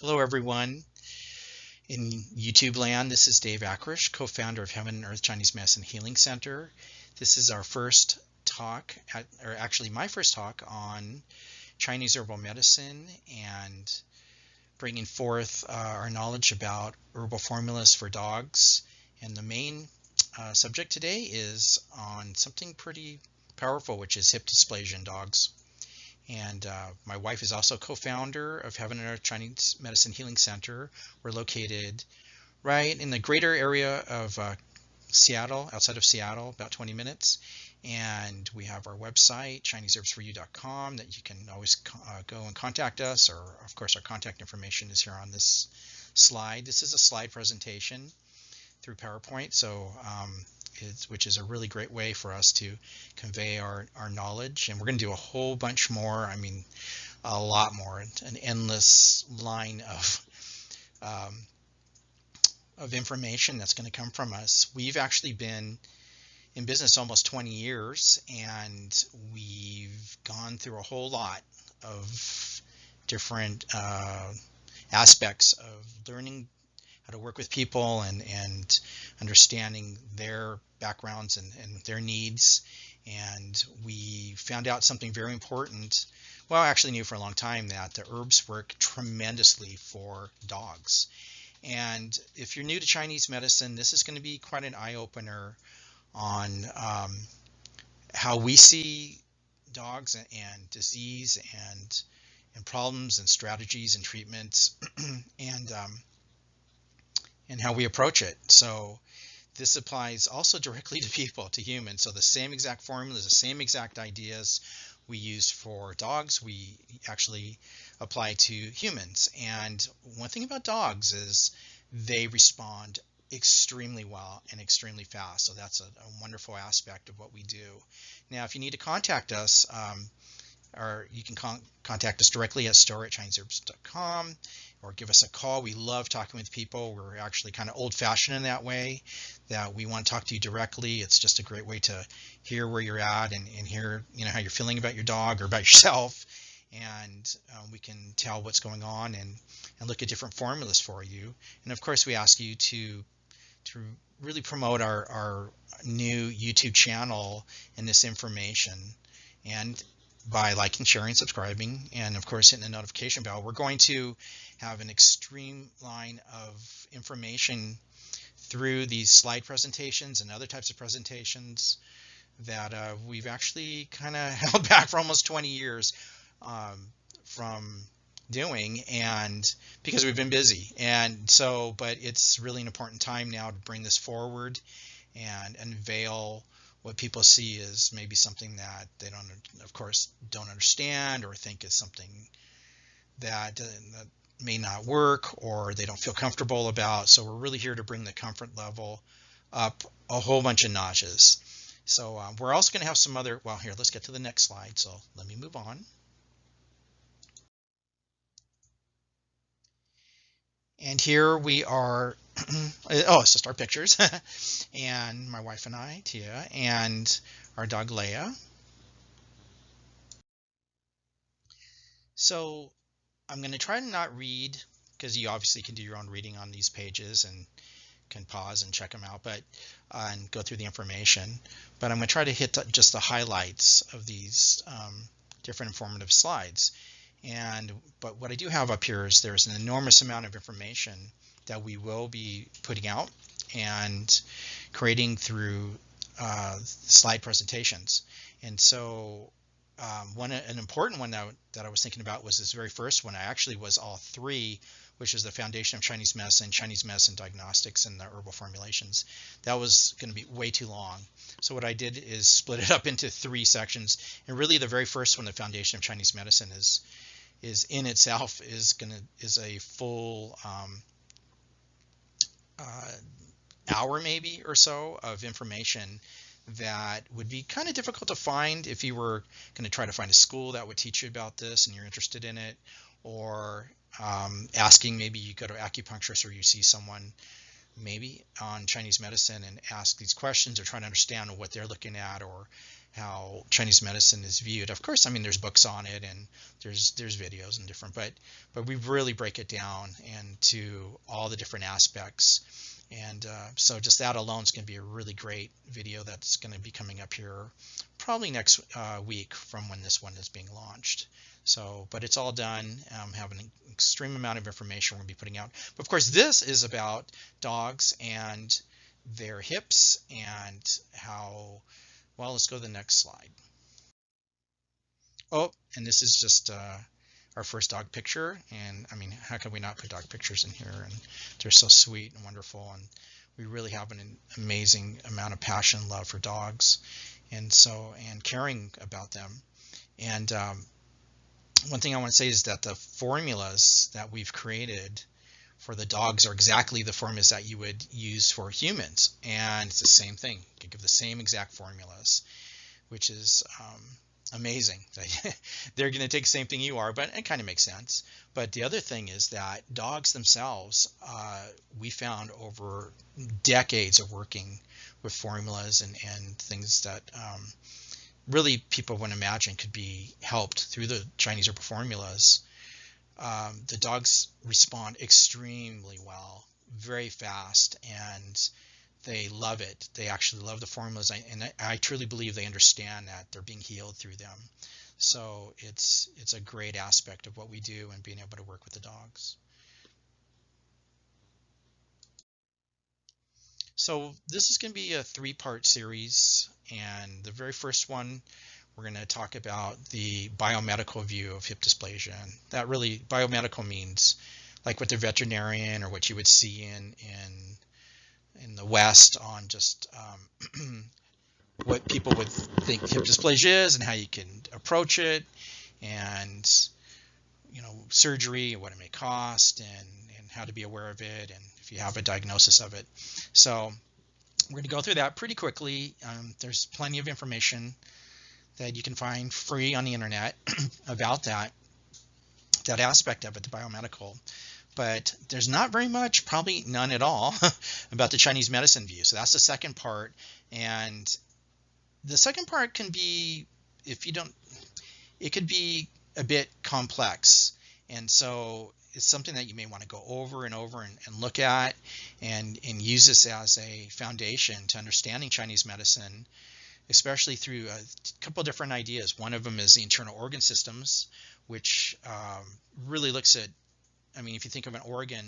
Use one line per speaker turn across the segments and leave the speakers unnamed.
Hello, everyone in YouTube land. This is Dave Akrish, co-founder of Heaven and Earth Chinese Medicine Healing Center. This is our first talk, or actually my first talk on Chinese herbal medicine and bringing forth our knowledge about herbal formulas for dogs. And the main subject today is on something pretty powerful, which is hip dysplasia in dogs. And my wife is also co-founder of Heaven and Earth Chinese Medicine Healing Center. We're located right in the greater area of Seattle, outside of Seattle, about 20 minutes. And we have our website, ChineseHerbsForYou.com, that you can always go and contact us. Or, of course, our contact information is here on this slide. This is a slide presentation through PowerPoint, so which is a really great way for us to convey our knowledge. And we're going to do a whole bunch more, I mean, a lot more, an endless line of information that's going to come from us. We've actually been in business almost 20 years, and we've gone through a whole lot of different aspects of learning how to work with people and understanding their backgrounds and their needs. And we found out something very important. Well, I actually knew for a long time that the herbs work tremendously for dogs. And if you're new to Chinese medicine, this is going to be quite an eye-opener on how we see dogs and disease and problems and strategies and treatments and how we approach it. So this applies also directly to people, to humans. So the same exact formulas, the same exact ideas we use for dogs, we actually apply to humans. And one thing about dogs is they respond extremely well and extremely fast. So that's a wonderful aspect of what we do. Now, if you need to contact us, or you can contact us directly at store@ChineseHerbs.com or give us a call. We love talking with people. We're actually kind of old-fashioned in that way, that we want to talk to you directly. It's just a great way to hear where you're at and hear how you're feeling about your dog or about yourself, and we can tell what's going on and look at different formulas for you. And of course, we ask you to really promote our new YouTube channel and this information, and by liking, sharing, subscribing, and of course hitting the notification bell. We're going to have an extreme line of information through these slide presentations and other types of presentations that we've actually kind of held back for almost 20 years from doing, and because we've been busy. And so, but it's really an important time now to bring this forward and unveil what people see is maybe something that they don't understand, or think is something that may not work, or they don't feel comfortable about. So we're really here to bring the comfort level up a whole bunch of notches. So we're also going to have some other, well, here, let's get to the next slide. So let me move on. And here we are. Oh, it's just our pictures. And my wife and I, Tia, and our dog Leia. So I'm going to try to not read, because you obviously can do your own reading on these pages and can pause and check them out, but and go through the information. But I'm going to try to hit just the highlights of these different informative slides. But what I do have up here is there's an enormous amount of information that we will be putting out and creating through slide presentations. And so an important one that I was thinking about was this very first one. I actually was all three, which is the foundation of Chinese medicine diagnostics, and the herbal formulations. That was going to be way too long. So what I did is split it up into three sections. And really the very first one, the foundation of Chinese medicine, is in itself is a full hour maybe or so of information that would be kind of difficult to find if you were going to try to find a school that would teach you about this and you're interested in it, or asking, maybe you go to acupuncturist or you see someone maybe on Chinese medicine and ask these questions, or trying to understand what they're looking at, or how Chinese medicine is viewed. Of course, I mean, there's books on it and there's videos and different, but we really break it down into all the different aspects. And so just that alone is going to be a really great video that's going to be coming up here probably next week from when this one is being launched. So, but it's all done. Have an extreme amount of information we're going to be putting out. But of course, this is about dogs and their hips and how, well, let's go to the next slide. Oh, and this is just our first dog picture. And I mean, how can we not put dog pictures in here? And they're so sweet and wonderful. And we really have an amazing amount of passion and love for dogs, and caring about them. And one thing I want to say is that the formulas that we've created for the dogs are exactly the formulas that you would use for humans. And it's the same thing. You can give the same exact formulas, which is amazing. They're going to take the same thing you are, but it kind of makes sense. But the other thing is that dogs themselves, we found over decades of working with formulas and things that really people wouldn't imagine could be helped through the Chinese herbal formulas. The dogs respond extremely well, very fast, and they love it. They actually love the formulas, and I truly believe they understand that they're being healed through them. So it's a great aspect of what we do and being able to work with the dogs. So this is going to be a 3-part series, and the very first one we're going to talk about the biomedical view of hip dysplasia. And that really, biomedical means like what the veterinarian or what you would see in the West on just what people would think hip dysplasia is and how you can approach it, and surgery and what it may cost, and how to be aware of it, and if you have a diagnosis of it. So we're going to go through that pretty quickly. There's plenty of information that you can find free on the internet about that aspect of it, the biomedical. But there's not very much, probably none at all, about the Chinese medicine view. So that's the second part. And the second part can be, it could be a bit complex. And so it's something that you may want to go over and over and look at and use this as a foundation to understanding Chinese medicine, especially through a couple of different ideas. One of them is the internal organ systems, which really looks at, I mean, if you think of an organ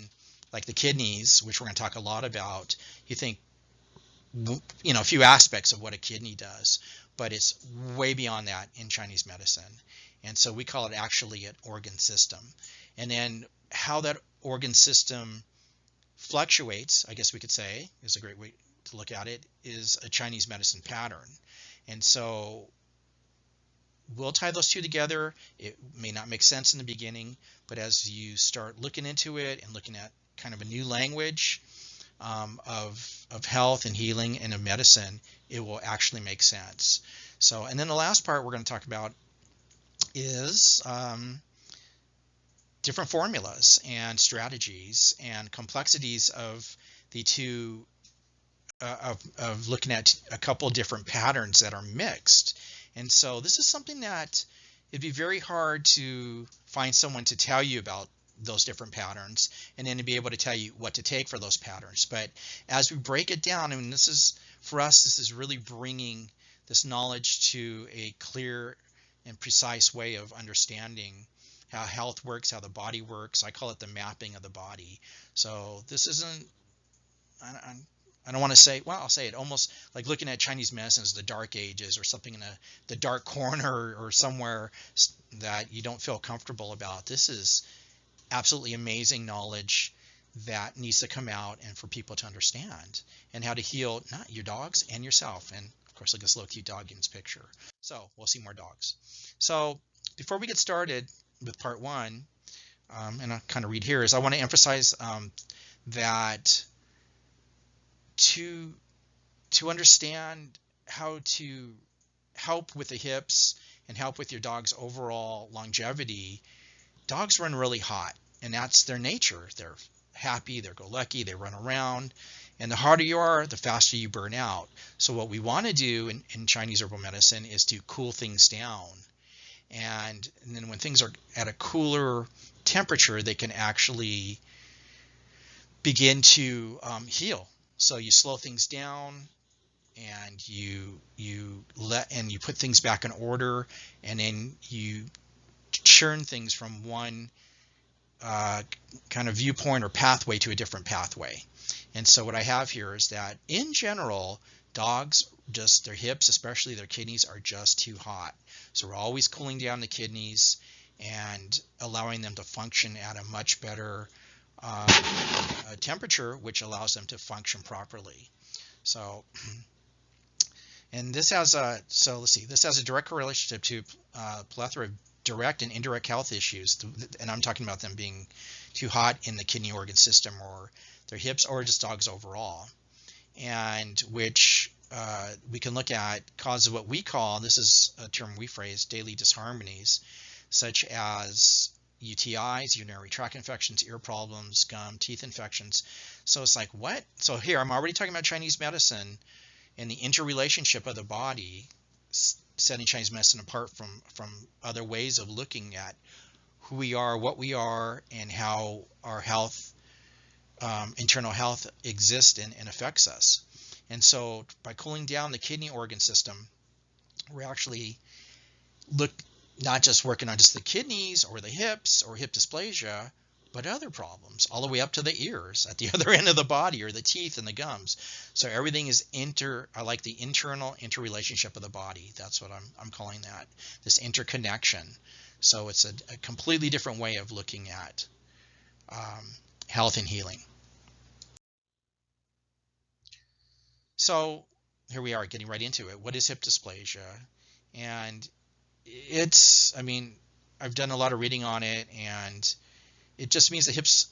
like the kidneys, which we're going to talk a lot about, you think, a few aspects of what a kidney does, but it's way beyond that in Chinese medicine. And so we call it actually an organ system. And then how that organ system fluctuates, I guess we could say, is a great way to look at it, is a Chinese medicine pattern. And so we'll tie those two together. It may not make sense in the beginning, but as you start looking into it and looking at kind of a new language of health and healing and of medicine, it will actually make sense. So, and then the last part we're going to talk about is different formulas and strategies and complexities of the two, of looking at a couple different patterns that are mixed. And so this is something that it'd be very hard to find someone to tell you about those different patterns and then to be able to tell you what to take for those patterns. But as we break it down, I mean, this is, for us, this is really bringing this knowledge to a clear and precise way of understanding how health works, how the body works. I call it the mapping of the body. So this isn't, I don't want to say, well, I'll say it almost like looking at Chinese medicine as the dark ages or something in the dark corner or somewhere that you don't feel comfortable about. This is absolutely amazing knowledge that needs to come out and for people to understand, and how to heal not your dogs and yourself. And of course, look at this little cute dog in this picture. So we'll see more dogs. So before we get started with part one, and I'll kind of read here, is I want to emphasize that to understand how to help with the hips and help with your dog's overall longevity, dogs run really hot, and that's their nature. They're happy, they're go lucky, they run around, And the harder you are, the faster you burn out. So what we want to do in Chinese herbal medicine is to cool things down. And then when things are at a cooler temperature, they can actually begin to heal. So you slow things down, and you put things back in order, and then you churn things from one kind of viewpoint or pathway to a different pathway. And so what I have here is that in general, dogs, just their hips, especially their kidneys, are just too hot. So we're always cooling down the kidneys and allowing them to function at a much better temperature, which allows them to function properly. So, and this has a, so let's see, this has a direct relationship to a plethora of direct and indirect health issues, and I'm talking about them being too hot in the kidney organ system, or their hips, or just dogs overall, and which we can look at causes what we call, this is a term we phrase, daily disharmonies, such as UTIs, urinary tract infections, ear problems, gum, teeth infections. So it's like, what? So here I'm already talking about Chinese medicine and the interrelationship of the body, setting Chinese medicine apart from other ways of looking at who we are, what we are, and how our health, internal health exists and affects us. And so by cooling down the kidney organ system, we're actually not just working on just the kidneys or the hips or hip dysplasia, but other problems all the way up to the ears at the other end of the body, or the teeth and the gums. So everything is I like the internal interrelationship of the body. That's what I'm calling that, this interconnection. So it's a completely different way of looking at health and healing. So here we are getting right into it. What is hip dysplasia? And it's, I mean, I've done a lot of reading on it, and it just means the hips,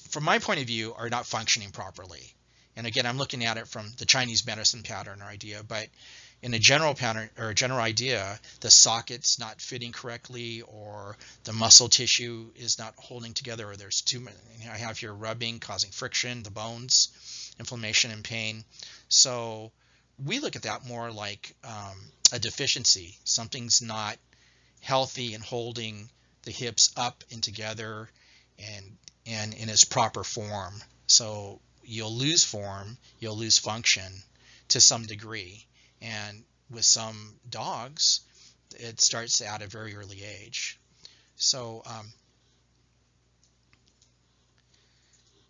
from my point of view, are not functioning properly. And again, I'm looking at it from the Chinese medicine pattern or idea, but in a general pattern or a general idea, the socket's not fitting correctly, or the muscle tissue is not holding together, or there's too many, I have here rubbing causing friction, the bones, inflammation and pain. So we look at that more like a deficiency. Something's not healthy and holding the hips up and together and in its proper form. So you'll lose form, you'll lose function to some degree. And with some dogs, it starts at a very early age. So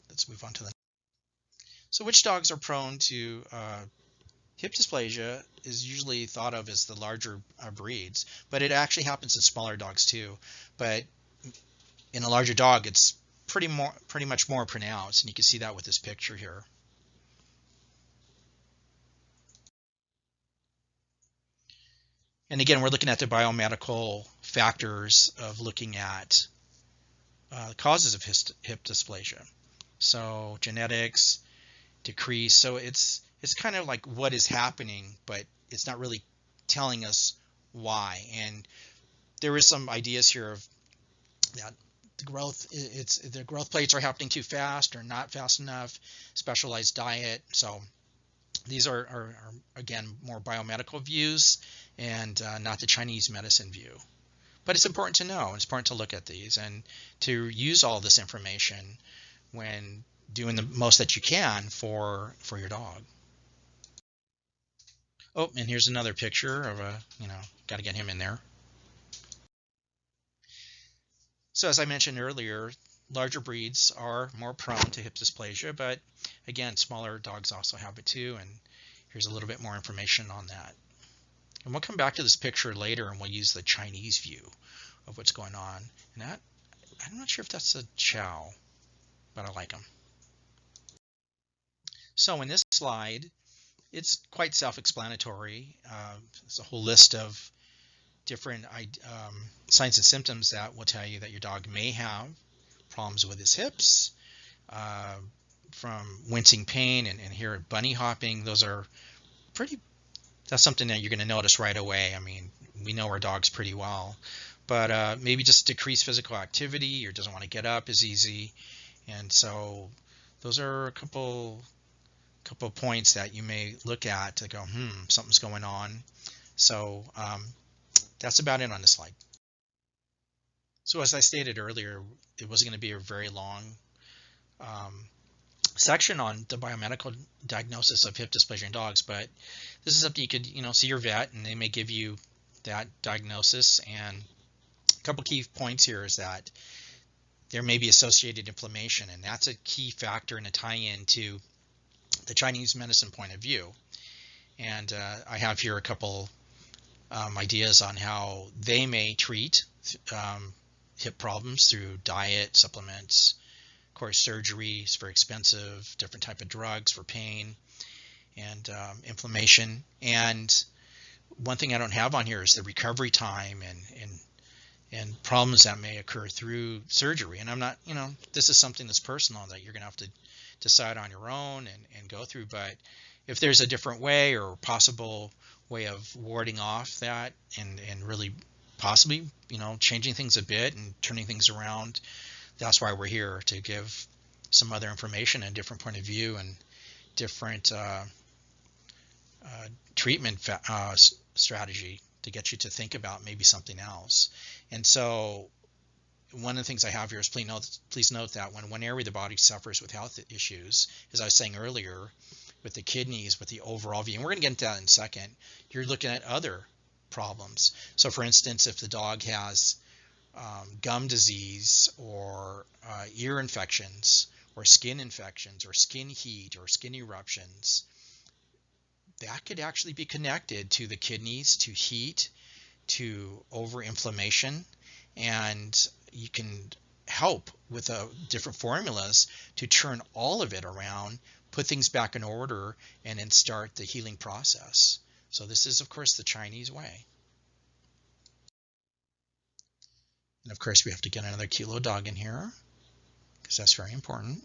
let's move on to the. So which dogs are prone to hip dysplasia is usually thought of as the larger breeds, but it actually happens in smaller dogs too. But in a larger dog, it's pretty much more pronounced, and you can see that with this picture here. And again, we're looking at the biomedical factors of looking at causes of hip dysplasia. So genetics, decrease. So it's kind of like what is happening, but it's not really telling us why. And there is some ideas here of that the growth plates are happening too fast or not fast enough, specialized diet. So these are again more biomedical views, and not the Chinese medicine view. But it's important to know, it's important to look at these and to use all this information when doing the most that you can for your dog. Oh, and here's another picture of got to get him in there. So as I mentioned earlier, larger breeds are more prone to hip dysplasia, but again, smaller dogs also have it too, and here's a little bit more information on that. And we'll come back to this picture later, and we'll use the Chinese view of what's going on. And that, I'm not sure if that's a chow, but I like them. So in this slide, it's quite self-explanatory. It's a whole list of different signs and symptoms that will tell you that your dog may have problems with his hips, from wincing pain and here bunny hopping. Those are that's something that you're going to notice right away. I mean, we know our dogs pretty well, but maybe just decreased physical activity, or doesn't want to get up as easy. And so those are a couple couple of points that you may look at to go, something's going on. So that's about it on this slide. So as I stated earlier, it wasn't going to be a very long section on the biomedical diagnosis of hip dysplasia in dogs, but this is something you could, see your vet, and they may give you that diagnosis. And a couple key points here is that there may be associated inflammation, and that's a key factor in a tie-in to the Chinese medicine point of view. And I have here a couple ideas on how they may treat hip problems through diet, supplements, of course, surgery is very expensive, different type of drugs for pain and inflammation. And one thing I don't have on here is the recovery time and problems that may occur through surgery. And I'm not, this is something that's personal that you're going to have to decide on your own and go through. But if there's a different way or possible way of warding off that and really possibly, changing things a bit and turning things around, that's why we're here, to give some other information and different point of view and different treatment strategy to get you to think about maybe something else. And so one of the things I have here is please note that when one area of the body suffers with health issues, as I was saying earlier, with the kidneys, with the overall view, and we're going to get into that in a second, you're looking at other problems. So for instance, if the dog has gum disease or ear infections or skin infections or skin heat or skin eruptions, that could actually be connected to the kidneys, to heat, to overinflammation, and you can help with different formulas to turn all of it around, put things back in order, and then start the healing process. So this is, of course, the Chinese way. And of course, we have to get another cute little dog in here because that's very important.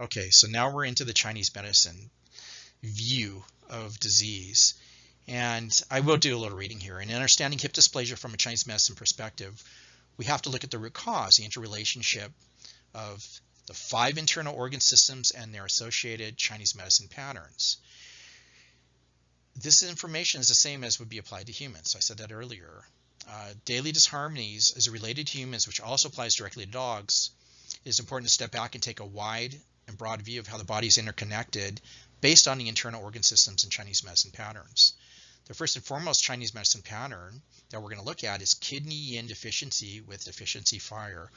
Okay, so now we're into the Chinese medicine view of disease. And I will do a little reading here. In understanding hip dysplasia from a Chinese medicine perspective, we have to look at the root cause, the interrelationship of the 5 internal organ systems and their associated Chinese medicine patterns. This information is the same as would be applied to humans. I said that earlier. Daily Disharmonies is related to humans, which also applies directly to dogs. It is important to step back and take a wide and broad view of how the body is interconnected based on the internal organ systems and Chinese medicine patterns. The first and foremost Chinese medicine pattern that we're going to look at is kidney yin deficiency with deficiency fire.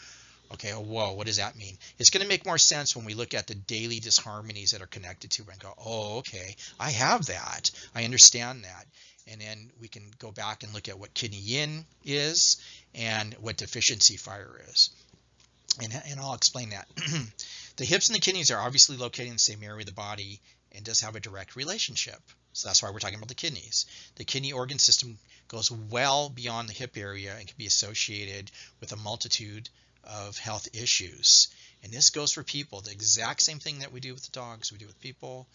Okay, whoa, what does that mean? It's going to make more sense when we look at the daily disharmonies that are connected to it and go, oh, okay, I have that. I understand that. And then we can go back and look at what kidney yin is and what deficiency fire is. And I'll explain that. The hips and the kidneys are obviously located in the same area of the body and does have a direct relationship. So that's why we're talking about the kidneys. The kidney organ system goes well beyond the hip area and can be associated with a multitude of health issues. And this goes for people. The exact same thing that we do with the dogs, we do with people.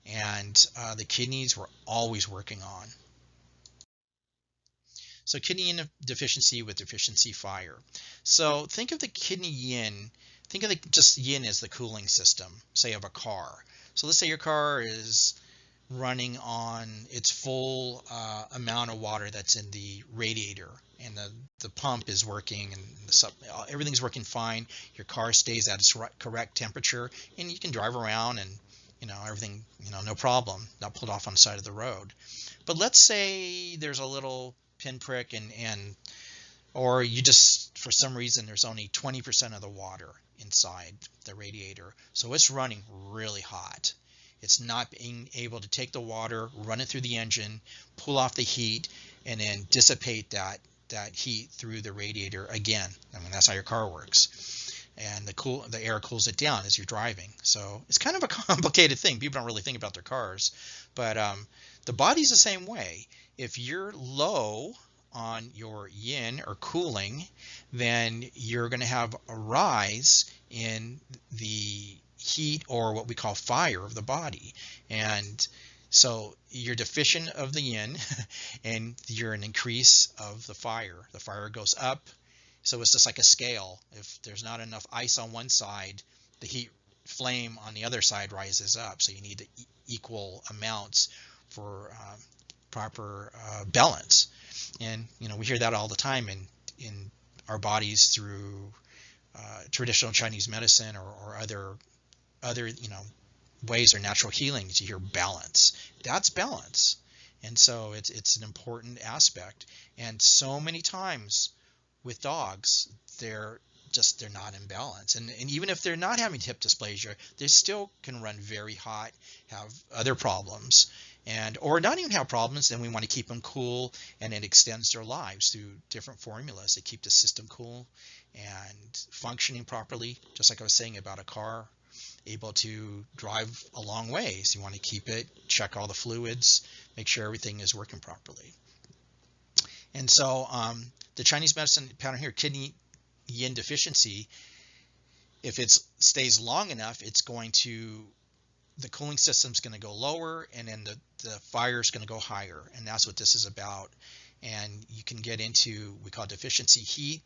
And the kidneys we're always working on. So kidney yin deficiency with deficiency fire. So think of the kidney yin, think of just yin as the cooling system, say of a car. So let's say your car is running on its full amount of water that's in the radiator, and the pump is working, and everything's working fine. Your car stays at its correct temperature, and you can drive around and everything, no problem, not pulled off on the side of the road. But let's say there's a little pinprick or you just, for some reason, there's only 20% of the water inside the radiator, so it's running really hot. It's not being able to take the water, run it through the engine, pull off the heat, and then dissipate that heat through the radiator again. I mean, that's how your car works. And the air cools it down as you're driving. So it's kind of a complicated thing. People don't really think about their cars. But the body's the same way. If you're low on your yin or cooling, then you're going to have a rise in the heat, or what we call fire, of the body. And so you're deficient of the yin and you're an increase of the fire. The fire goes up. So it's just like a scale. If there's not enough ice on one side, the heat flame on the other side rises up. So you need equal amounts for proper balance. And we hear that all the time in our bodies through traditional Chinese medicine or other ways or natural healing. You hear balance. That's balance. And so it's an important aspect. And so many times with dogs, they're not in balance. And even if they're not having hip dysplasia, they still can run very hot, have other problems, or not even have problems. Then we want to keep them cool, and it extends their lives through different formulas that keep the system cool and functioning properly. Just like I was saying about a car, able to drive a long ways. You want to keep it, check all the fluids, make sure everything is working properly. And so the Chinese medicine pattern here, kidney yin deficiency, if it stays long enough, the cooling system's going to go lower, and then the fire is going to go higher. And that's what this is about. And you can get into, we call deficiency heat,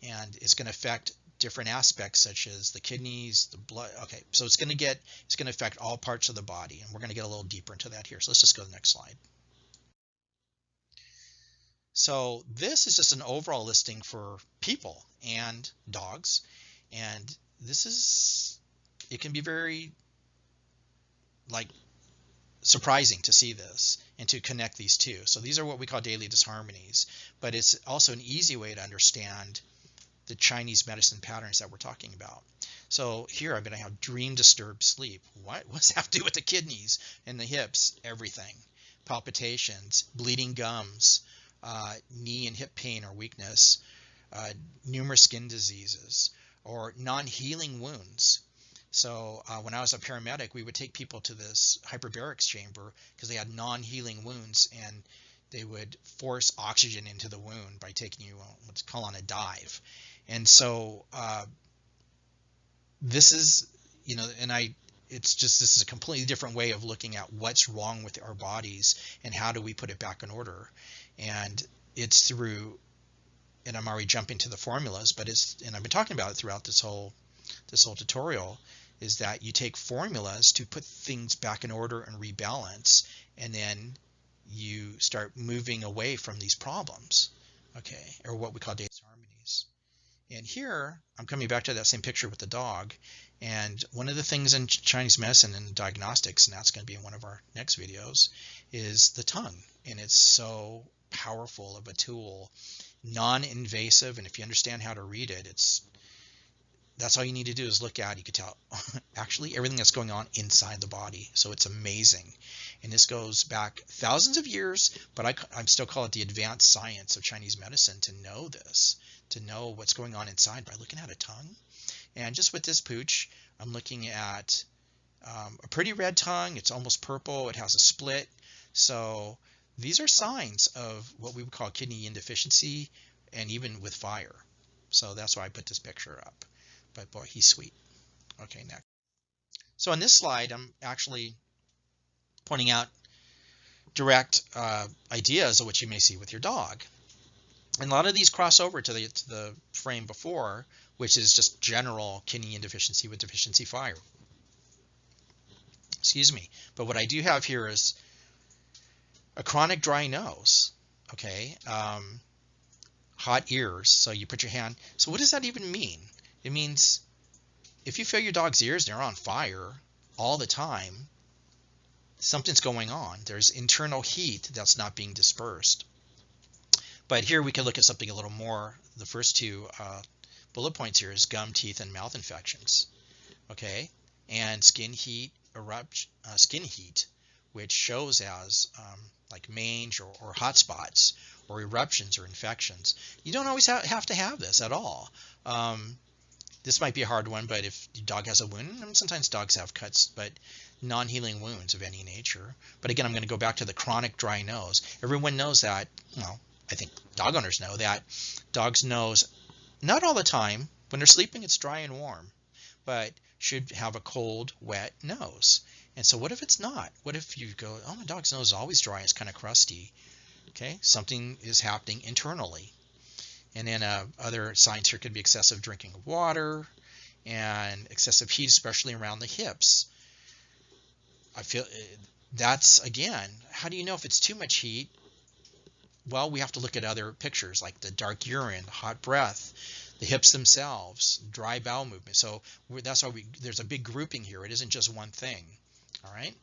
and it's going to affect different aspects such as the kidneys, the blood. Okay, so it's going to affect all parts of the body, and we're going to get a little deeper into that here. So let's just go to the next slide. So this is just an overall listing for people and dogs, and it can be very surprising to see this and to connect these two. So these are what we call daily disharmonies, but it's also an easy way to understand the Chinese medicine patterns that we're talking about. So here I'm going to have dream disturbed sleep. What's that have to do with the kidneys and the hips? Everything. Palpitations, bleeding gums, knee and hip pain or weakness, numerous skin diseases, or non-healing wounds. So when I was a paramedic, we would take people to this hyperbarics chamber because they had non-healing wounds, and they would force oxygen into the wound by taking you on what's called a dive. And so this is, this is a completely different way of looking at what's wrong with our bodies and how do we put it back in order. And it's through, and I'm already jumping to the formulas, but and I've been talking about it throughout this whole tutorial, is that you take formulas to put things back in order and rebalance, and then you start moving away from these problems, okay, or what we call daily disharmonies. And here I'm coming back to that same picture with the dog, and one of the things in Chinese medicine and diagnostics, and that's going to be in one of our next videos, is the tongue. And it's so powerful of a tool, non-invasive, and if you understand how to read it, that's all you need to do is look at it. You can tell actually everything that's going on inside the body. So it's amazing. And this goes back thousands of years, but I still call it the advanced science of Chinese medicine to know this, to know what's going on inside by looking at a tongue. And just with this pooch, I'm looking at a pretty red tongue. It's almost purple. It has a split. So these are signs of what we would call kidney yin deficiency, and even with fire. So that's why I put this picture up. But boy, he's sweet. Okay, next. So on this slide, I'm actually pointing out direct ideas of what you may see with your dog. And a lot of these cross over to the frame before, which is just general kidney yin deficiency with deficiency fire. Excuse me. But what I do have here is a chronic dry nose, okay, hot ears. So you put your hand. So what does that even mean? It means if you feel your dog's ears, they're on fire all the time, something's going on. There's internal heat that's not being dispersed. But here we can look at something a little more. The first two bullet points here is gum, teeth, and mouth infections, okay, and skin heat, skin heat, which shows as like mange or hot spots or eruptions or infections. You don't always have to have this at all. This might be a hard one, but if your dog has a wound, I mean, sometimes dogs have cuts, but non-healing wounds of any nature. But again, I'm going to go back to the chronic dry nose. Everyone knows that, well, I think dog owners know that dogs' nose, not all the time, when they're sleeping, it's dry and warm, but should have a cold, wet nose. And so what if it's not? What if you go, oh, my dog's nose is always dry, it's kind of crusty. Okay, something is happening internally. And then other signs here could be excessive drinking of water, and excessive heat, especially around the hips. I feel that's, again, how do you know if it's too much heat? Well, we have to look at other pictures like the dark urine, hot breath, the hips themselves, dry bowel movement. So that's why there's a big grouping here. It isn't just one thing. All right.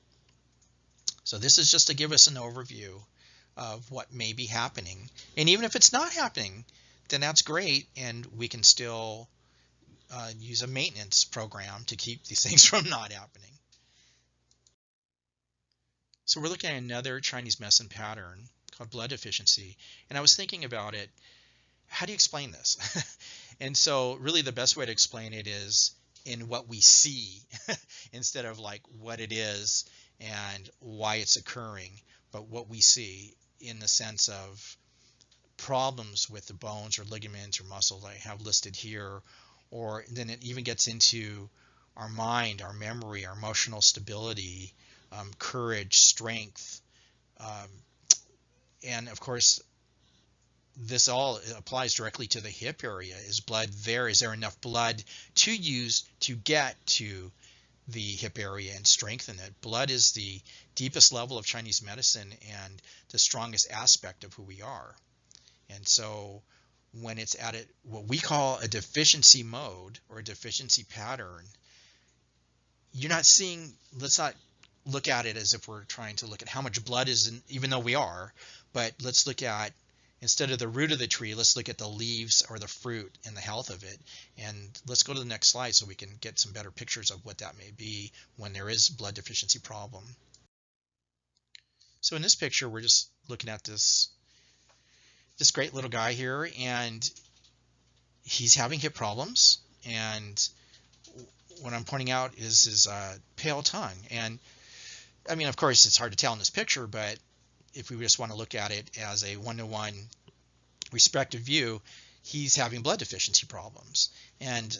So this is just to give us an overview of what may be happening. And even if it's not happening, then that's great. And we can still use a maintenance program to keep these things from not happening. So we're looking at another Chinese medicine pattern called blood deficiency. And I was thinking about it. How do you explain this? And so really the best way to explain it is in what we see instead of like what it is and why it's occurring, but what we see in the sense of problems with the bones or ligaments or muscles I have listed here, or then it even gets into our mind, our memory, our emotional stability, courage, strength, and of course this all applies directly to the hip area. Is blood there? Is there enough blood to use to get to the hip area and strengthen it? Blood is the deepest level of Chinese medicine and the strongest aspect of who we are. And so when it's at what we call a deficiency mode or a deficiency pattern, you're not seeing, let's not look at it as if we're trying to look at how much blood is in, even though we are, but let's look at, instead of the root of the tree, let's look at the leaves or the fruit and the health of it. And let's go to the next slide so we can get some better pictures of what that may be when there is blood deficiency problem. So in this picture, we're just looking at this great little guy here, and he's having hip problems. And what I'm pointing out is his pale tongue. And I mean, of course, it's hard to tell in this picture, but if we just want to look at it as a one-to-one respective view, he's having blood deficiency problems. And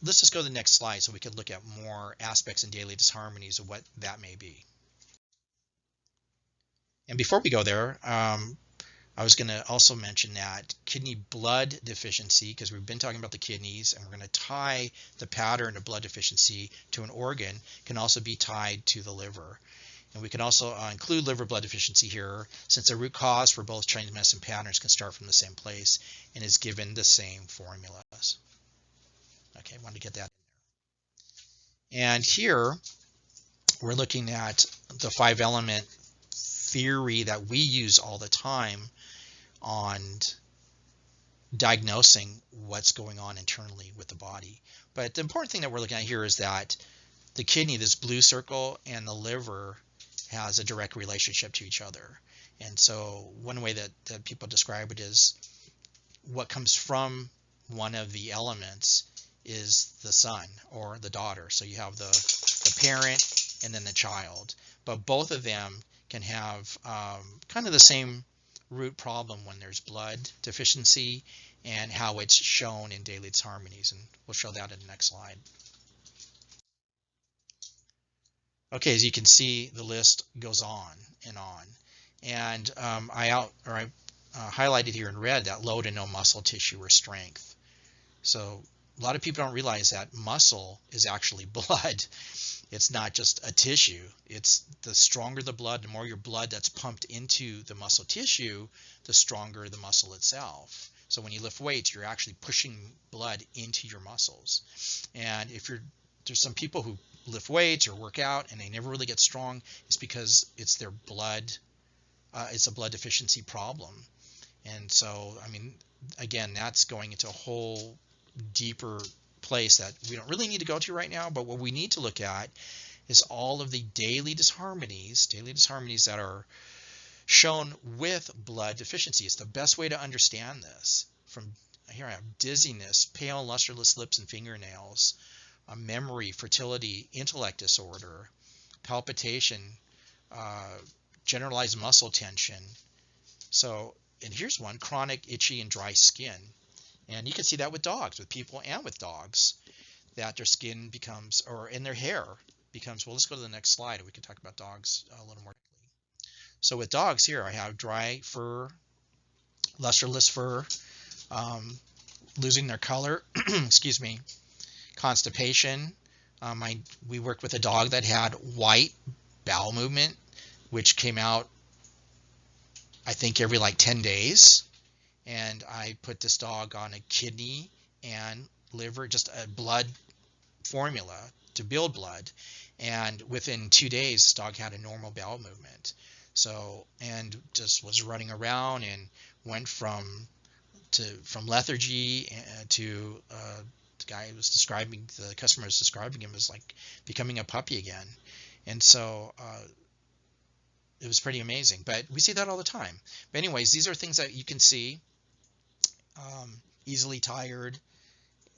let's just go to the next slide so we can look at more aspects in daily disharmonies of what that may be. And before we go there, I was going to also mention that kidney blood deficiency, because we've been talking about the kidneys, and we're going to tie the pattern of blood deficiency to an organ, can also be tied to the liver. And we can also include liver blood deficiency here, since the root cause for both Chinese medicine patterns can start from the same place and is given the same formulas. Okay, I wanted to get that in there. And here we're looking at the 5-element theory that we use all the time on diagnosing what's going on internally with the body. But the important thing that we're looking at here is that the kidney, this blue circle, and the liver has a direct relationship to each other. And so one way that people describe it is what comes from one of the elements is the son or the daughter. So you have the parent and then the child. But both of them can have kind of the same root problem when there's blood deficiency, and how it's shown in daily disharmonies. And we'll show that in the next slide. Okay, as you can see, the list goes on and on. And I highlighted here in red that low to no muscle tissue or strength. So a lot of people don't realize that muscle is actually blood. It's not just a tissue. It's the stronger the blood, the more your blood that's pumped into the muscle tissue, the stronger the muscle itself. So when you lift weights, you're actually pushing blood into your muscles. And if there's some people who lift weights or work out and they never really get strong, it's because it's their blood, it's a blood deficiency problem. And so, I mean, again, that's going into a whole deeper place that we don't really need to go to right now. But what we need to look at is all of the daily disharmonies that are shown with blood deficiency. It's the best way to understand this. From here I have dizziness, pale and lusterless lips and fingernails, memory, fertility, intellect disorder, palpitation, generalized muscle tension. So, and here's one, chronic itchy and dry skin. And you can see that with dogs, with people and with dogs, that their skin becomes, or in their hair becomes, well, let's go to the next slide and we can talk about dogs a little more. So with dogs here, I have dry fur, lusterless fur, losing their color, excuse me, constipation. We worked with a dog that had white bowel movement, which came out, I think, every like 10 days. And I put this dog on a kidney and liver, just a blood formula to build blood. And within 2 days, this dog had a normal bowel movement. So, and just was running around and went from lethargy to the guy was describing, the customer was describing him as like becoming a puppy again. And so it was pretty amazing. But we see that all the time. But anyways, these are things that you can see. Easily tired.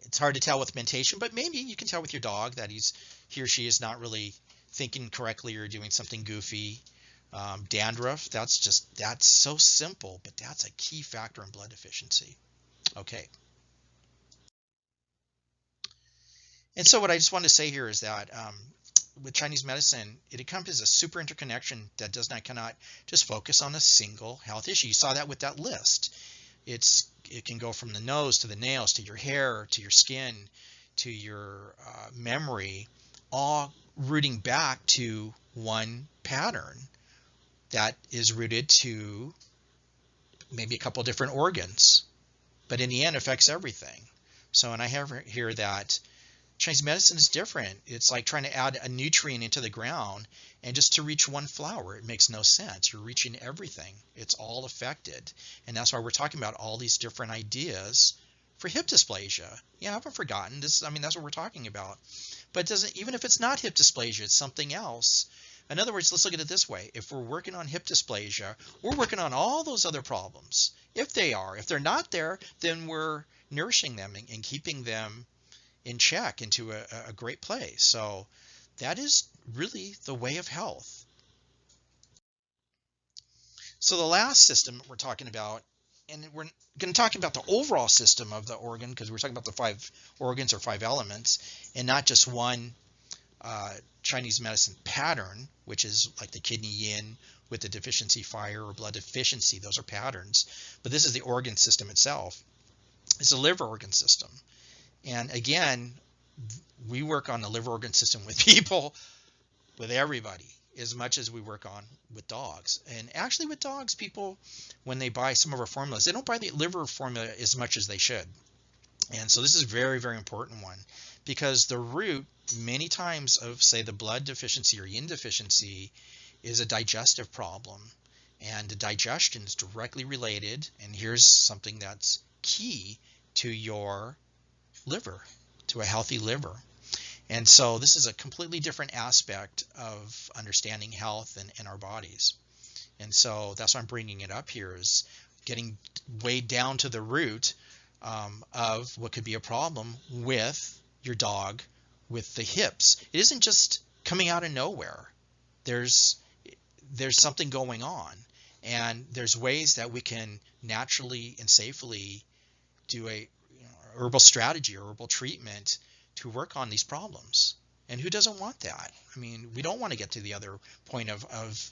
It's hard to tell with mentation, but maybe you can tell with your dog that he or she is not really thinking correctly or doing something goofy. Dandruff, that's so simple, but that's a key factor in blood deficiency. Okay. And so what I just want to say here is that with Chinese medicine, it encompasses a super interconnection that cannot just focus on a single health issue. You saw that with that list. It can go from the nose to the nails to your hair to your skin to your memory, all rooting back to one pattern that is rooted to maybe a couple different organs, but in the end affects everything. So, and I have here that Chinese medicine is different. It's like trying to add a nutrient into the ground and just to reach one flower. It makes no sense. You're reaching everything. It's all affected. And that's why we're talking about all these different ideas for hip dysplasia. Yeah, I haven't forgotten this. I mean, that's what we're talking about. But it doesn't, even if it's not hip dysplasia, it's something else. In other words, let's look at it this way. If we're working on hip dysplasia, we're working on all those other problems. If they're not there, then we're nourishing them and keeping them in check into a great place. So that is really the way of health. So the last system we're talking about, and we're going to talk about the overall system of the organ, because we're talking about the 5 organs or 5 elements, and not just one Chinese medicine pattern, which is like the kidney yin with the deficiency fire or blood deficiency. Those are patterns. But this is the organ system itself. It's a liver organ system. And again, we work on the liver organ system with people, with everybody, as much as we work on with dogs. And actually with dogs, people, when they buy some of our formulas, they don't buy the liver formula as much as they should. And so this is a very, very important one, because the root many times of, say, the blood deficiency or yin deficiency is a digestive problem. And the digestion is directly related. And here's something that's key to your liver, to a healthy liver. And so this is a completely different aspect of understanding health in our bodies. And so that's why I'm bringing it up here, is getting way down to the root of what could be a problem with your dog with the hips. It isn't just coming out of nowhere. There's something going on, and there's ways that we can naturally and safely do a herbal strategy or herbal treatment to work on these problems. And who doesn't want that? I mean, we don't want to get to the other point of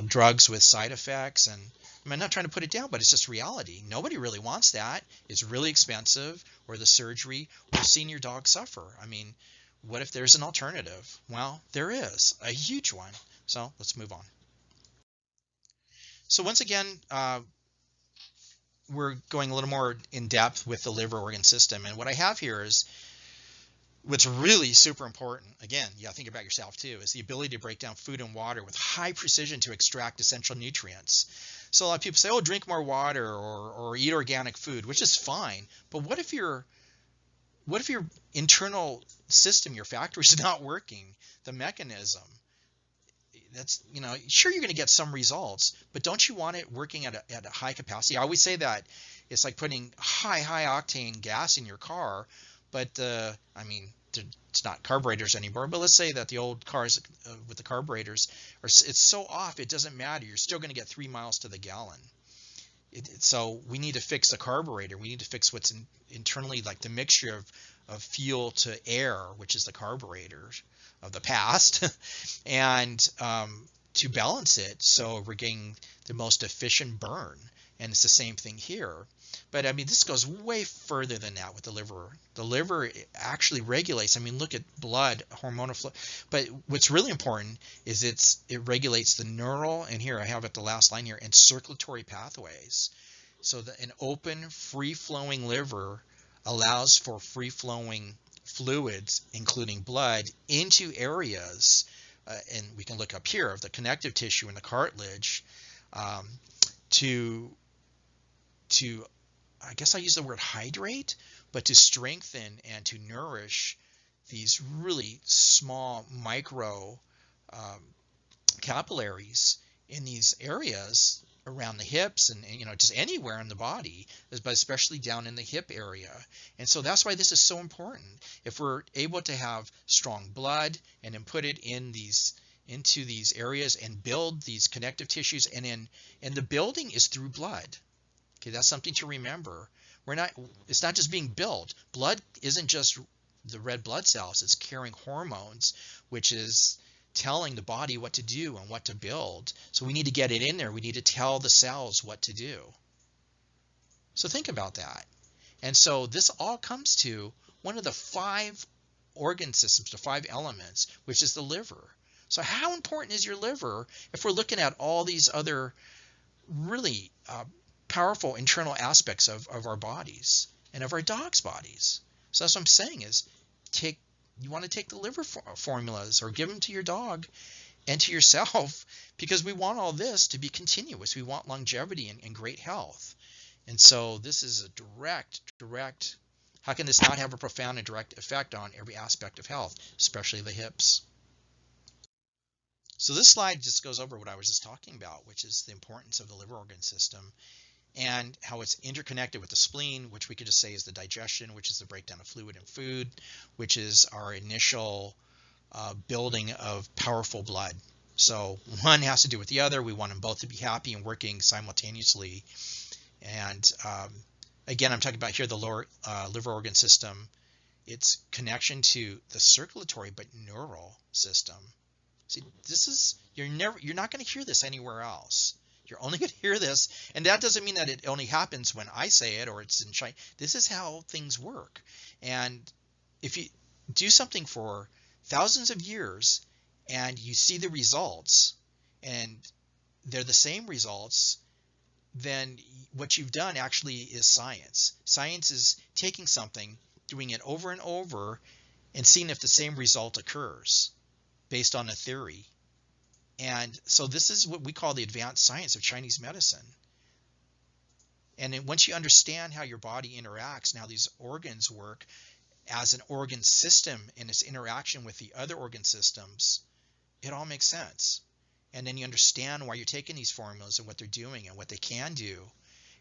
drugs with side effects. And I'm not trying to put it down, but it's just reality. Nobody really wants that. It's really expensive, or the surgery, or seeing your dog suffer. I mean, what if there's an alternative? Well, there is a huge one. So let's move on. So once again, we're going a little more in depth with the liver organ system. And what I have here is what's really super important. Again, you gotta think about yourself too, is the ability to break down food and water with high precision to extract essential nutrients. So a lot of people say, oh, drink more water or eat organic food, which is fine. But what if your internal system, your factory, is not working, the mechanism? That's, sure, you're going to get some results, but don't you want it working at a high capacity? I always say that it's like putting high octane gas in your car, but it's not carburetors anymore. But let's say that the old cars with the carburetors it's so off, it doesn't matter. You're still going to get 3 miles to the gallon. So we need to fix the carburetor. We need to fix what's internally, like the mixture of fuel to air, which is the carburetor of the past, and to balance it so we're getting the most efficient burn. And it's the same thing here. But I mean, this goes way further than that with the liver. The liver actually regulates. I mean, look at blood, hormonal flow. But what's really important is it regulates the neural, and here I have it the last line here, and circulatory pathways. So that an open, free-flowing liver allows for free-flowing fluids, including blood, into areas, and we can look up here of the connective tissue and the cartilage, um, to I guess I use the word hydrate, but to strengthen and to nourish these really small micro um, capillaries in these areas around the hips and just anywhere in the body, but especially down in the hip area. And so that's why this is so important. If we're able to have strong blood and then put it into these areas and build these connective tissues, and the building is through blood. Okay, that's something to remember. It's not just being built. Blood isn't just the red blood cells. It's carrying hormones, which is telling the body what to do and what to build. So we need to get it in there. We need to tell the cells what to do. So think about that. And so this all comes to one of the 5 organ systems, the 5 elements, which is the liver. So how important is your liver if we're looking at all these other really powerful internal aspects of our bodies and of our dogs' bodies? So that's what I'm saying is you want to take the liver formulas or give them to your dog and to yourself, because we want all this to be continuous. We want longevity and great health. And so this is a direct, how can this not have a profound and direct effect on every aspect of health, especially the hips? So this slide just goes over what I was just talking about, which is the importance of the liver organ system and how it's interconnected with the spleen, which we could just say is the digestion, which is the breakdown of fluid and food, which is our initial building of powerful blood. So one has to do with the other. We want them both to be happy and working simultaneously. And again, I'm talking about here the lower liver organ system, its connection to the circulatory but neural system. See, this is you're not going to hear this anywhere else. You're only going to hear this, and that doesn't mean that it only happens when I say it or it's in China. This is how things work. And if you do something for thousands of years and you see the results and they're the same results, then what you've done actually is science. Science is taking something, doing it over and over, and seeing if the same result occurs based on a theory. And so this is what we call the advanced science of Chinese medicine. And then once you understand how your body interacts and how these organs work as an organ system in its interaction with the other organ systems, it all makes sense. And then you understand why you're taking these formulas and what they're doing and what they can do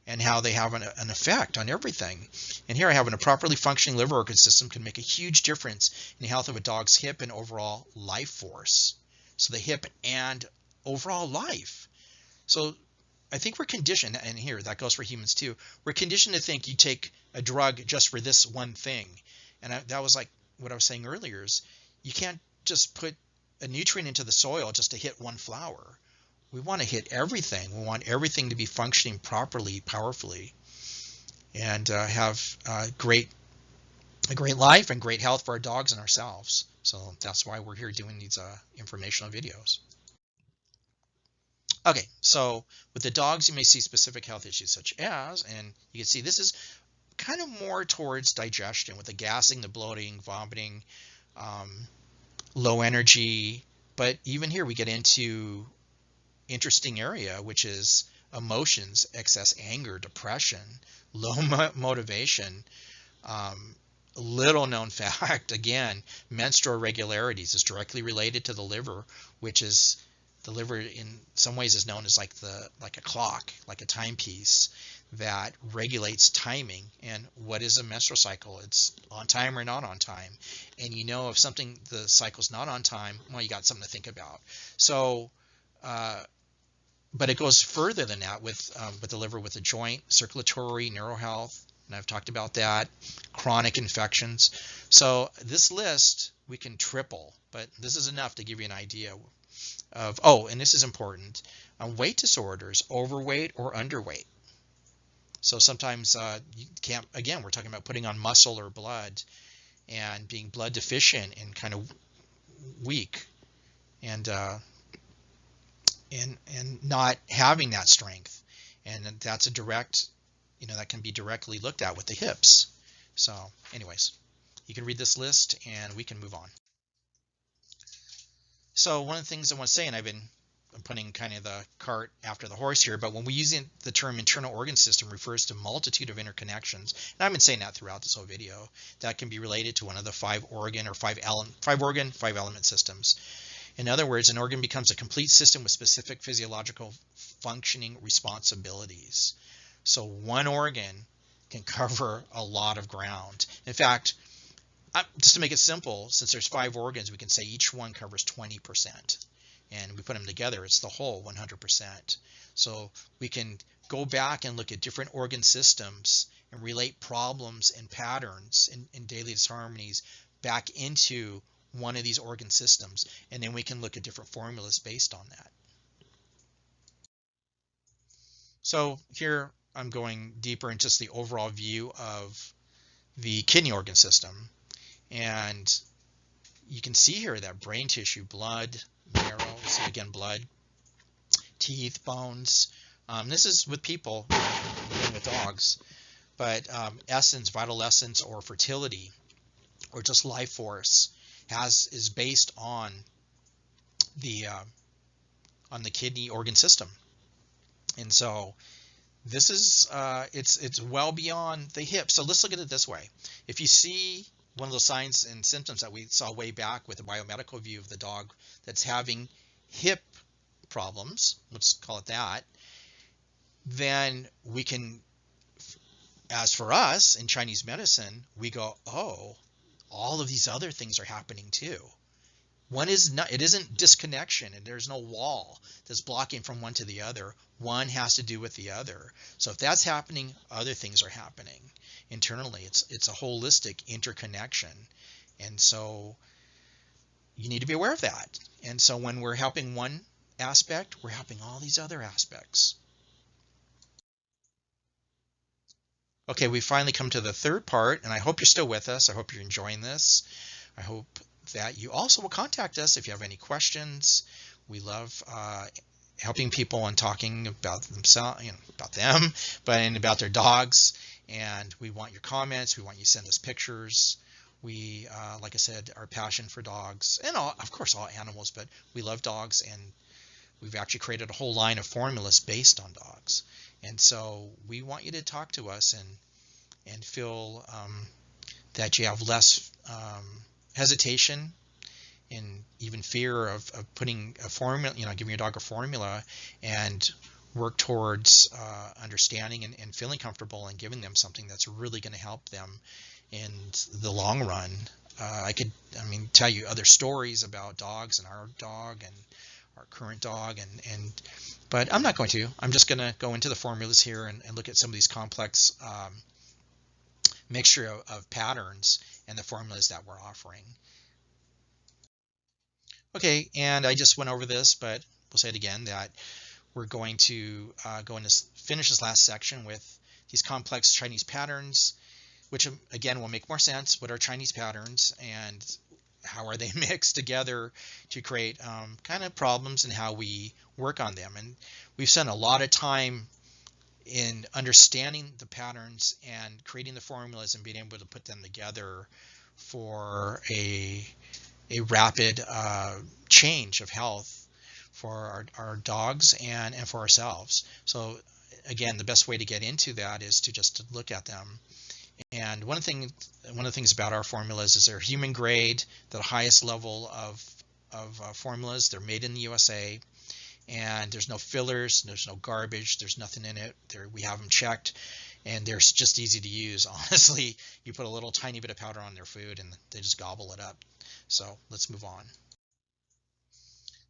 and how they have an effect on everything. And here I have a properly functioning liver organ system can make a huge difference in the health of a dog's hip and overall life force. So the hip and overall life. So I think we're conditioned, and here that goes for humans too, we're conditioned to think you take a drug just for this one thing. And that was like what I was saying earlier is you can't just put a nutrient into the soil just to hit one flower. We want to hit everything. We want everything to be functioning properly, powerfully, and have a great life and great health for our dogs and ourselves. So that's why we're here doing these informational videos. Okay, so with the dogs, you may see specific health issues such as, and you can see this is kind of more towards digestion with the gassing, the bloating, vomiting, low energy. But even here we get into interesting area, which is emotions, excess anger, depression, low motivation. Little known fact, again, menstrual irregularities is directly related to the liver, which is the liver in some ways is known as like a clock, like a timepiece that regulates timing. And what is a menstrual cycle? It's on time or not on time. And you know if the cycle's not on time, well, you got something to think about. So but it goes further than that with the liver, with the joint, circulatory, neural health, and I've talked about that, chronic infections. So this list we can triple, but this is enough to give you an idea of, and this is important, weight disorders, overweight or underweight. So sometimes you can't, again, we're talking about putting on muscle or blood and being blood deficient and kind of weak and not having that strength. And that's a direct, that can be directly looked at with the hips. So anyways, you can read this list and we can move on. So one of the things I want to say, and I'm putting kind of the cart after the horse here, but when we use the term internal organ system refers to a multitude of interconnections, and I've been saying that throughout this whole video, that can be related to one of the five organ, five element systems. In other words, an organ becomes a complete system with specific physiological functioning responsibilities. So one organ can cover a lot of ground. In fact, just to make it simple, since there's five organs, we can say each one covers 20%. And we put them together, it's the whole 100%. So we can go back and look at different organ systems and relate problems and patterns in daily disharmonies back into one of these organ systems. And then we can look at different formulas based on that. So here I'm going deeper into just the overall view of the kidney organ system. And you can see here that brain tissue, blood, marrow, so again, blood, teeth, bones. This is with people, with dogs, but essence, vital essence, or fertility, or just life force is based on the kidney organ system. And so this is it's well beyond the hip. So let's look at it this way. If you see one of those signs and symptoms that we saw way back with the biomedical view of the dog that's having hip problems, let's call it that, then we can, as for us in Chinese medicine, we go, oh, all of these other things are happening too. One is not, it isn't disconnection, and there's no wall that's blocking from one to the other. One has to do with the other. So if that's happening, other things are happening internally. It's a holistic interconnection. And so you need to be aware of that. And so when we're helping one aspect, we're helping all these other aspects. Okay, we finally come to the third part, and I hope you're still with us. I hope you're enjoying this. I hope that you also will contact us if you have any questions. We love helping people and talking about themselves, about them, and about their dogs. And we want your comments. We want you to send us pictures. We, like I said, our passion for dogs, and of course all animals, but we love dogs, and we've actually created a whole line of formulas based on dogs. And so we want you to talk to us and feel that you have less hesitation and even fear of putting a formula, giving your dog a formula, and work towards understanding and feeling comfortable and giving them something that's really going to help them in the long run. I could tell you other stories about dogs and our dog and our current dog, but I'm not going to. I'm just going to go into the formulas here and look at some of these complex mixture of patterns and the formulas that we're offering. Okay, and I just went over this, but we'll say it again, that we're going to finish this last section with these complex Chinese patterns, which again will make more sense. What are Chinese patterns and how are they mixed together to create kind of problems and how we work on them? And we've spent a lot of time in understanding the patterns and creating the formulas and being able to put them together for a rapid change of health for our dogs and for ourselves. So again, the best way to get into that is to just look at them. And one of the things about our formulas is they're human grade, the highest level of formulas. They're made in the USA, and there's no fillers, there's no garbage, there's nothing in it. We have them checked, and they're just easy to use. Honestly, you put a little tiny bit of powder on their food, and they just gobble it up. So let's move on.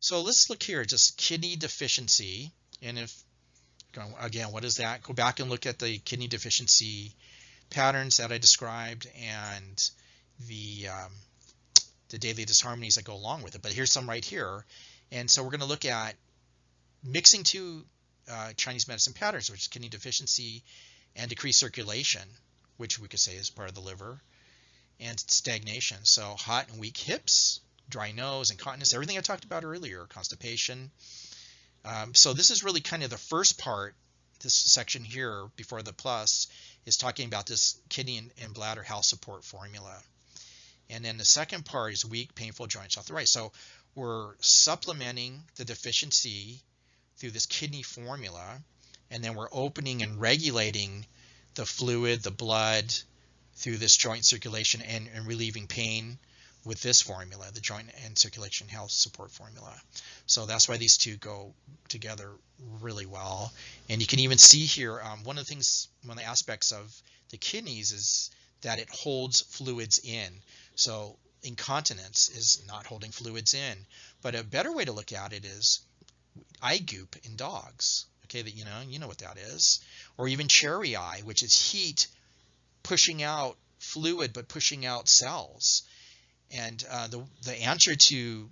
So let's look here, just kidney deficiency. And again, what is that? Go back and look at the kidney deficiency patterns that I described and the daily disharmonies that go along with it. But here's some right here. And so we're going to look at mixing two Chinese medicine patterns, which is kidney deficiency and decreased circulation, which we could say is part of the liver, and stagnation. So hot and weak hips, dry nose, incontinence, everything I talked about earlier, constipation. So this is really kind of the first part. This section here before the plus is talking about this kidney and bladder health support formula. And then the second part is weak, painful joints arthritis. So we're supplementing the deficiency through this kidney formula, and then we're opening and regulating the fluid, the blood, through this joint circulation and relieving pain with this formula, the joint and circulation health support formula. So that's why these two go together really well. And you can even see here, one of the aspects of the kidneys is that it holds fluids in. So incontinence is not holding fluids in. But a better way to look at it is eye goop in dogs. Okay, that you know what that is. Or even cherry eye, which is heat pushing out fluid but pushing out cells. And the answer to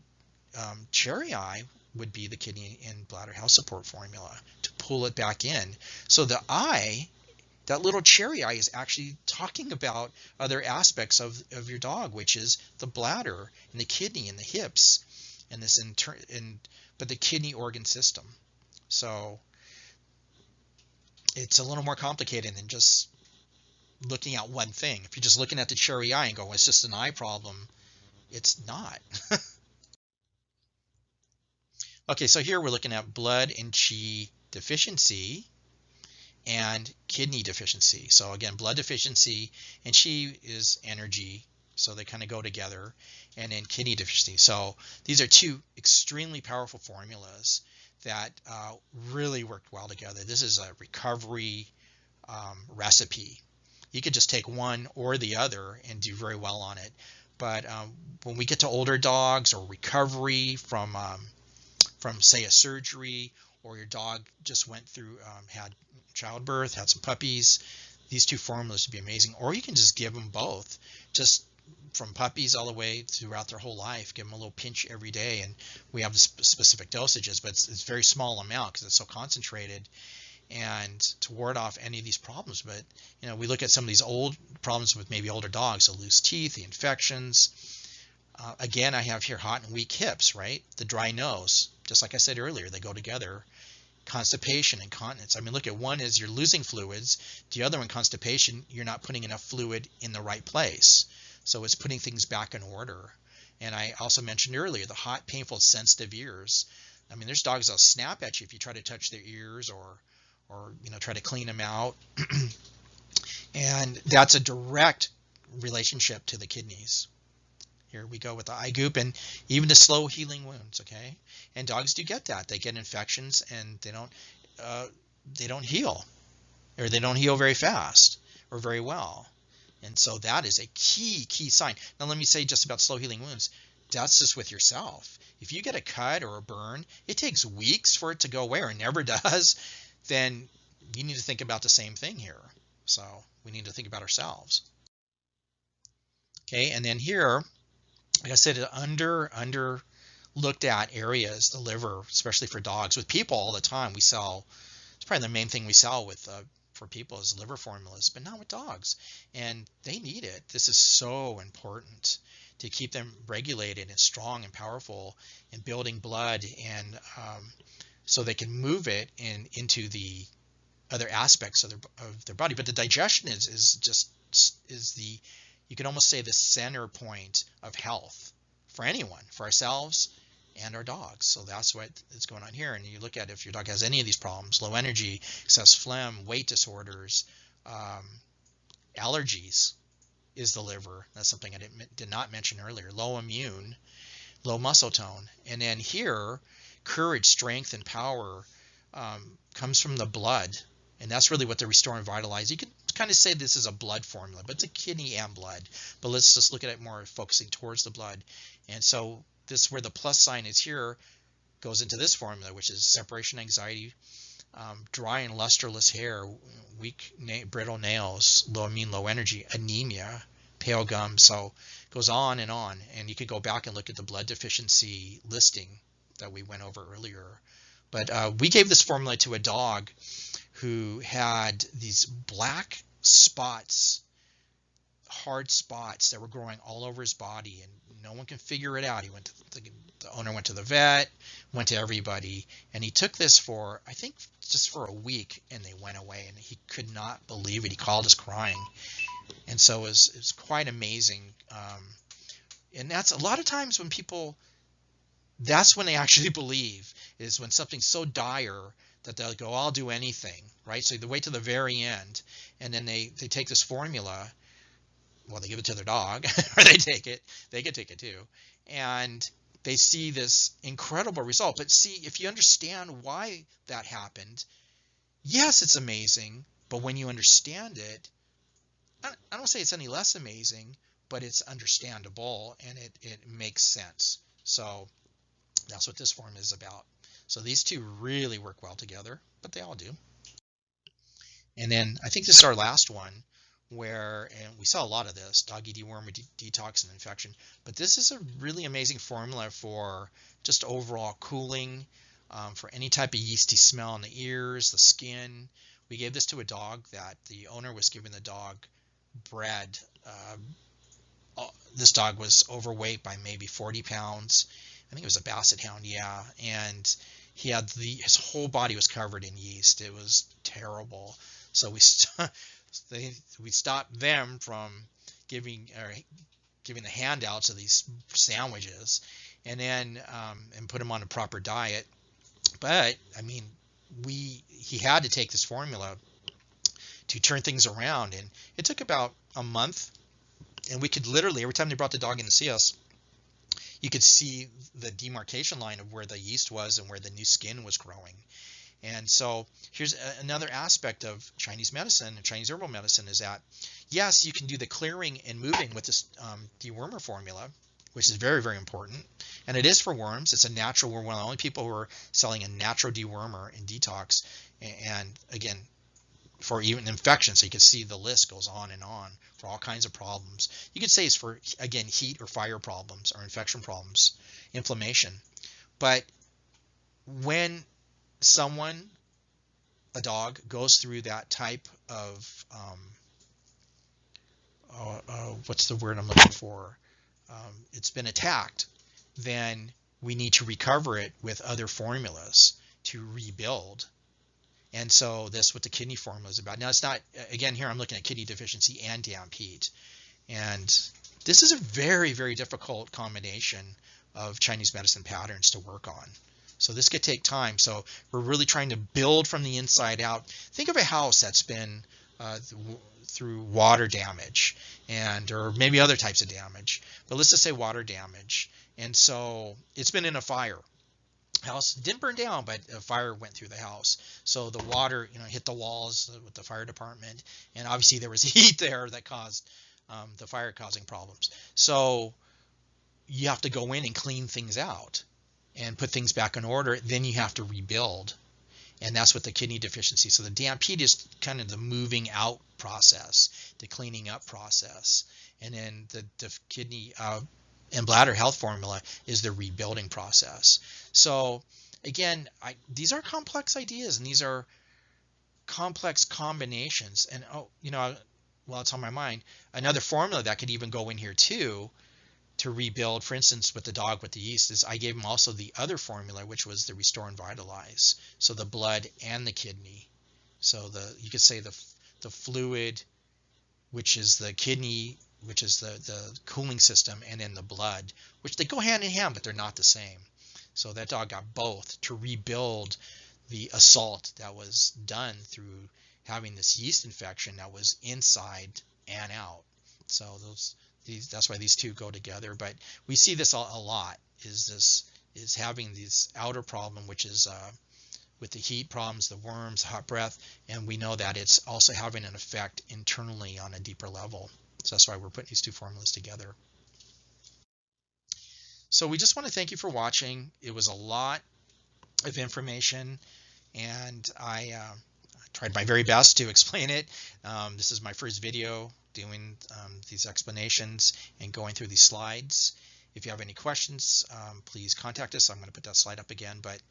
cherry eye would be the kidney and bladder health support formula to pull it back in. So the eye, that little cherry eye, is actually talking about other aspects of your dog, which is the bladder and the kidney and the hips and this but the kidney organ system. So it's a little more complicated than just looking at one thing. If you're just looking at the cherry eye and go, well, it's just an eye problem, it's not. Okay, so here we're looking at blood and Qi deficiency and kidney deficiency. So again, blood deficiency and Qi is energy, so they kind of go together, and then kidney deficiency. So these are two extremely powerful formulas that really worked well together. This is a recovery recipe. You could just take one or the other and do very well on it. But when we get to older dogs or recovery from say a surgery, or your dog just went through, had childbirth, had some puppies, these two formulas would be amazing. Or you can just give them both, just from puppies all the way throughout their whole life. Give them a little pinch every day, and we have the specific dosages, but it's very small amount because it's so concentrated, and to ward off any of these problems. But we look at some of these old problems with maybe older dogs, the loose teeth, the infections. Again, I have here hot and weak hips, right? The dry nose, just like I said earlier, they go together. Constipation, incontinence. I mean, look at one is you're losing fluids. The other one, constipation, you're not putting enough fluid in the right place. So it's putting things back in order. And I also mentioned earlier the hot, painful, sensitive ears. I mean, there's dogs that'll snap at you if you try to touch their ears or try to clean them out. And that's a direct relationship to the kidneys. Here we go with the eye goop and even the slow healing wounds, okay? And dogs do get that. They get infections and they don't heal, or they don't heal very fast or very well. And so that is a key sign. Now let me say just about slow healing wounds, that's just with yourself. If you get a cut or a burn, it takes weeks for it to go away, or it never does, then you need to think about the same thing here. So we need to think about ourselves. Okay, and then here, like I said, under looked at areas, the liver, especially for dogs. With people all the time, we sell, it's probably the main thing we sell with for people is liver formulas, but not with dogs. And they need it. This is so important to keep them regulated and strong and powerful and building blood, and so they can move it into the other aspects of their body. But the digestion is the, you can almost say, the center point of health for anyone, for ourselves and our dogs. So that's what is going on here. And you look at if your dog has any of these problems: low energy, excess phlegm, weight disorders, allergies is the liver. That's something I did not mention earlier. Low immune, low muscle tone. And then here, courage, strength, and power comes from the blood. And that's really what the Restore and Vitalize. You could kind of say this is a blood formula, but it's a kidney and blood. But let's just look at it more focusing towards the blood. And so this, where the plus sign is here, goes into this formula, which is separation anxiety, dry and lusterless hair, weak, brittle nails, low immune, low energy, anemia, pale gum. So it goes on. And you could go back and look at the blood deficiency listing that we went over earlier But we gave this formula to a dog who had these black spots, hard spots that were growing all over his body, and no one can figure it out. He went to the owner went to the vet, went to everybody, and he took this for, I think, just for a week, and they went away, and he could not believe it. He called us crying, and so it was quite amazing. And that's a lot of times when people, that's when they actually believe, is when something's so dire that they'll go, I'll do anything, right? So they wait to the very end, and then they take this formula. Well, they give it to their dog, or they take it. They can take it too, and they see this incredible result. But see, if you understand why that happened, yes, it's amazing. But when you understand it, I don't say it's any less amazing, but it's understandable, and it makes sense. So that's what this form is about. So these two really work well together, but they all do. And then I think this is our last one, where, and we saw a lot of this, doggy dewormer, detox, and infection. But this is a really amazing formula for just overall cooling, for any type of yeasty smell in the ears, the skin. We gave this to a dog that the owner was giving the dog bread. This dog was overweight by maybe 40 pounds. I think it was a basset hound, yeah. And he had his whole body was covered in yeast. It was terrible. So we stopped them from giving the handouts of these sandwiches, and then and put him on a proper diet. But I mean, he had to take this formula to turn things around, and it took about a month. And we could literally, every time they brought the dog in to see us, you could see the demarcation line of where the yeast was and where the new skin was growing. And so here's another aspect of Chinese medicine and Chinese herbal medicine, is that, yes, you can do the clearing and moving with this dewormer formula, which is very, very important. And it is for worms. It's a natural, we're one of the only people who are selling a natural dewormer and detox. And again, for even infection, so you can see the list goes on and on for all kinds of problems. You could say it's for, again, heat or fire problems or infection problems, inflammation. But when a dog goes through that type of, what's the word I'm looking for? It's been attacked, then we need to recover it with other formulas to rebuild. And so that's what the kidney formula is about. Now, it's not, again, here I'm looking at kidney deficiency and damp heat. And this is a very, very difficult combination of Chinese medicine patterns to work on. So this could take time. So we're really trying to build from the inside out. Think of a house that's been through water damage, or maybe other types of damage. But let's just say water damage. And so it's been in a fire. House didn't burn down, but a fire went through the house. So the water, hit the walls with the fire department, and obviously there was heat there that caused the fire causing problems. So you have to go in and clean things out and put things back in order. Then you have to rebuild, and that's what the kidney deficiency. So the damp heat is kind of the moving out process, the cleaning up process, and then the kidney and bladder health formula is the rebuilding process. So again, these are complex ideas, and these are complex combinations. And it's on my mind, another formula that could even go in here too to rebuild. For instance, with the dog with the yeast, is I gave him also the other formula, which was the restore and vitalize. So the blood and the kidney. So you could say the fluid, which is the kidney, which is the cooling system, and then the blood, which they go hand in hand, but they're not the same. So that dog got both to rebuild the assault that was done through having this yeast infection that was inside and out. So that's why these two go together. But we see this a lot, is having this outer problem, which is with the heat problems, the worms, hot breath, and we know that it's also having an effect internally on a deeper level. So that's why we're putting these two formulas together. So we just want to thank you for watching. It was a lot of information, and I tried my very best to explain it. This is my first video doing these explanations and going through these slides. If you have any questions, please contact us. I'm going to put that slide up again, but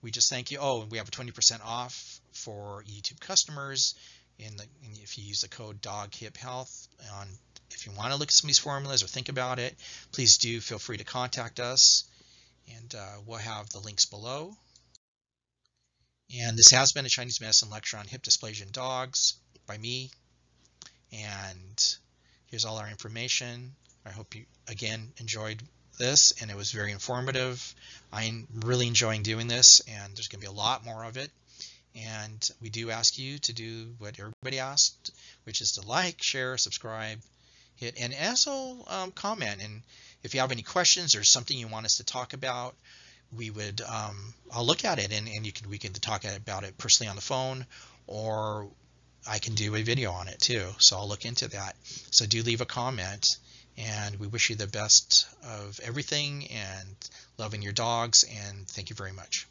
we just thank you. Oh, and we have a 20% off for YouTube customers if you use the code DOGHIPHealth on. If you want to look at some of these formulas or think about it, please do feel free to contact us, and we'll have the links below. And this has been a Chinese medicine lecture on hip dysplasia in dogs by me. And here's all our information. I hope you, again, enjoyed this, and it was very informative. I'm really enjoying doing this, and there's going to be a lot more of it. And we do ask you to do what everybody asked, which is to like, share, subscribe, and also comment. And if you have any questions or something you want us to talk about, we would I'll look at it, and we can talk about it personally on the phone, or I can do a video on it too. So I'll look into that. So do leave a comment, and we wish you the best of everything and loving your dogs, and thank you very much.